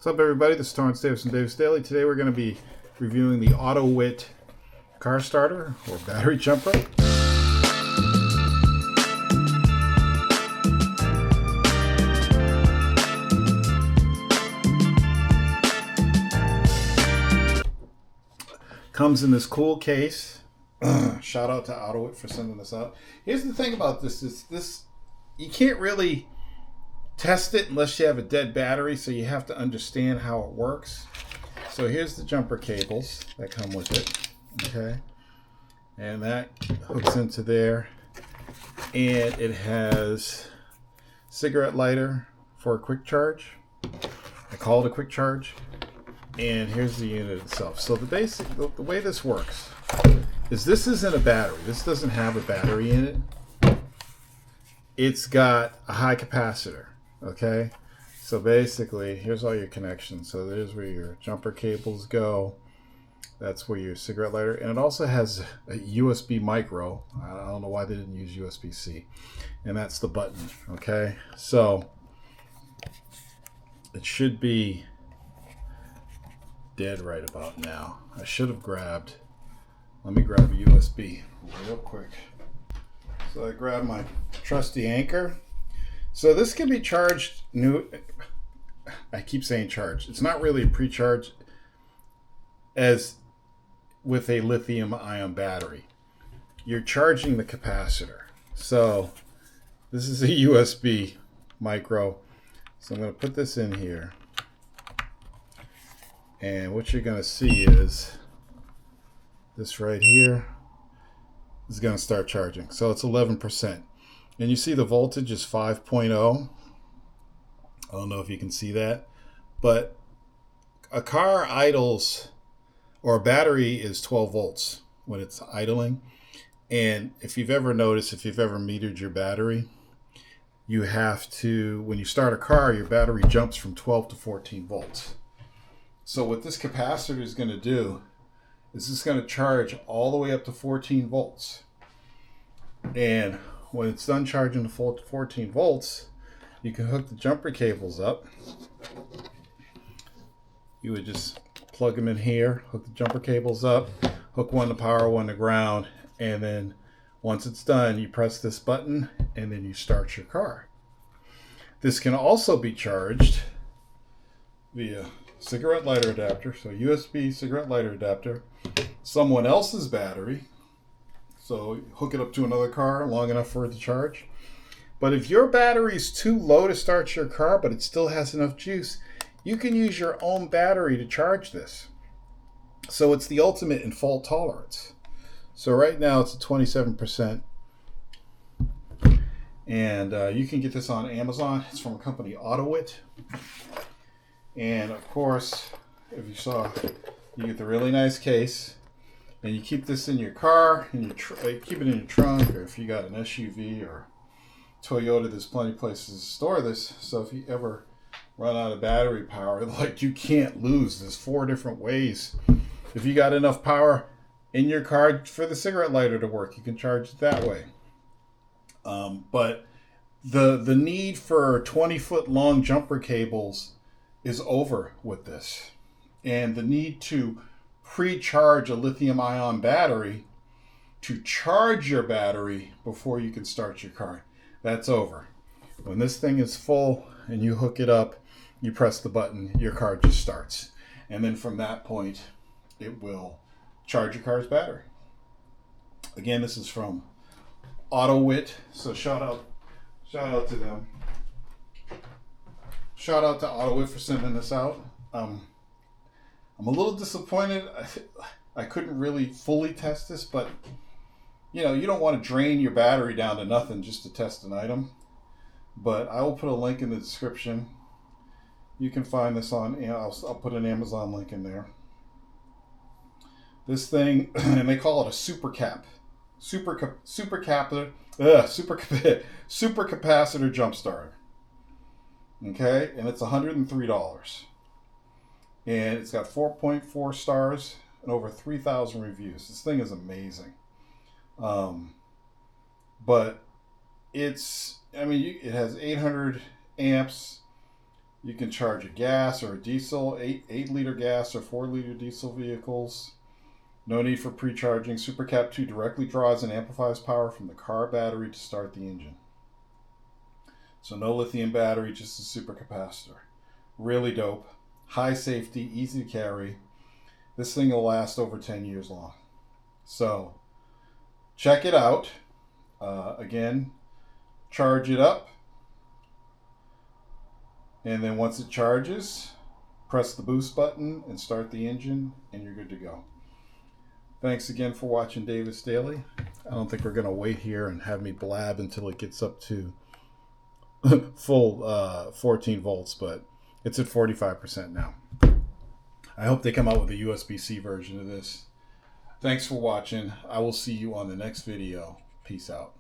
What's up, everybody? This is Torrance Davis from Davis Daily. Today we're going to be reviewing the Autowit car starter or battery jumper. Comes in this cool case. Shout out to Autowit for sending this out. Here's the thing about this is this you can't really test it unless you have a dead battery, so you have to understand how it works. So here's the jumper cables that come with it, okay? And that hooks into there, and it has cigarette lighter for a quick charge. I call it a quick charge. And here's the unit itself. So the way this works is this isn't a battery. This doesn't have a battery in it. It's got a high capacitor. Okay, so basically here's all your connections. So there's where your jumper cables go. That's where your cigarette lighter, and it also has a USB micro. I don't know why they didn't use USB-C. And that's the button. Okay, so it should be dead right about now. I should have grabbed, let me grab a USB real quick. So I grabbed my trusty Anchor. So this can be charged I keep saying charged. It's not really pre-charged as with a lithium ion battery. You're charging the capacitor. So this is a USB micro. So I'm going to put this in here. And what you're going to see is this right here is going to start charging. So it's 11%. And you see the voltage is 5.0. I don't know if you can see that. But a car idles, or a battery is 12 volts when it's idling. And if you've ever noticed, if you've ever metered your battery, you have to, when you start a car, your battery jumps from 12 to 14 volts. So what this capacitor is going to do is it's going to charge all the way up to 14 volts. And when it's done charging to 14 volts, you can hook the jumper cables up. You would just plug them in here, hook the jumper cables up, hook one to power, one to ground, and then once it's done, you press this button and then you start your car. This can also be charged via cigarette lighter adapter, so USB cigarette lighter adapter, someone else's battery. So hook it up to another car long enough for it to charge. But if your battery is too low to start your car, but it still has enough juice, you can use your own battery to charge this. So it's the ultimate in fault tolerance. So right now it's at 27%. And you can get this on Amazon. It's from a company, Autowit. And of course, if you saw, you get the really nice case. And you keep this in your car, and you keep it in your trunk, or if you got an SUV or Toyota, there's plenty of places to store this. So if you ever run out of battery power, like you can't lose. There's 4 different ways. If you got enough power in your car for the cigarette lighter to work, you can charge it that way. But the need for 20-foot long jumper cables is over with this. And the need to pre-charge a lithium-ion battery to charge your battery before you can start your car, that's over. When this thing is full and you hook it up, you press the button, your car just starts. And then from that point, it will charge your car's battery. Again, this is from Autowit, so shout out to them. Shout out to Autowit for sending this out. I'm a little disappointed. I couldn't really fully test this, but you know, you don't want to drain your battery down to nothing just to test an item. But I will put a link in the description. You can find this on, I'll put an Amazon link in there. This thing, and they call it a super capacitor jump starter. Okay, and it's $103. And it's got 4.4 stars and over 3,000 reviews. This thing is amazing. But it has 800 amps, You can charge a gas or a diesel, 8-liter gas or 4-liter diesel vehicles. No need for pre-charging. SuperCap 2 directly draws and amplifies power from the car battery to start the engine. So no lithium battery, just a supercapacitor. Really dope. High safety, easy to carry. This thing will last over 10 years long. So check it out. Again, charge it up. And then once it charges, press the boost button and start the engine, and you're good to go. Thanks again for watching Davis Daily. I don't think we're going to wait here and have me blab until it gets up to full 14 volts, but it's at 45% now. I hope they come out with a USB-C version of this. Thanks for watching. I will see you on the next video. Peace out.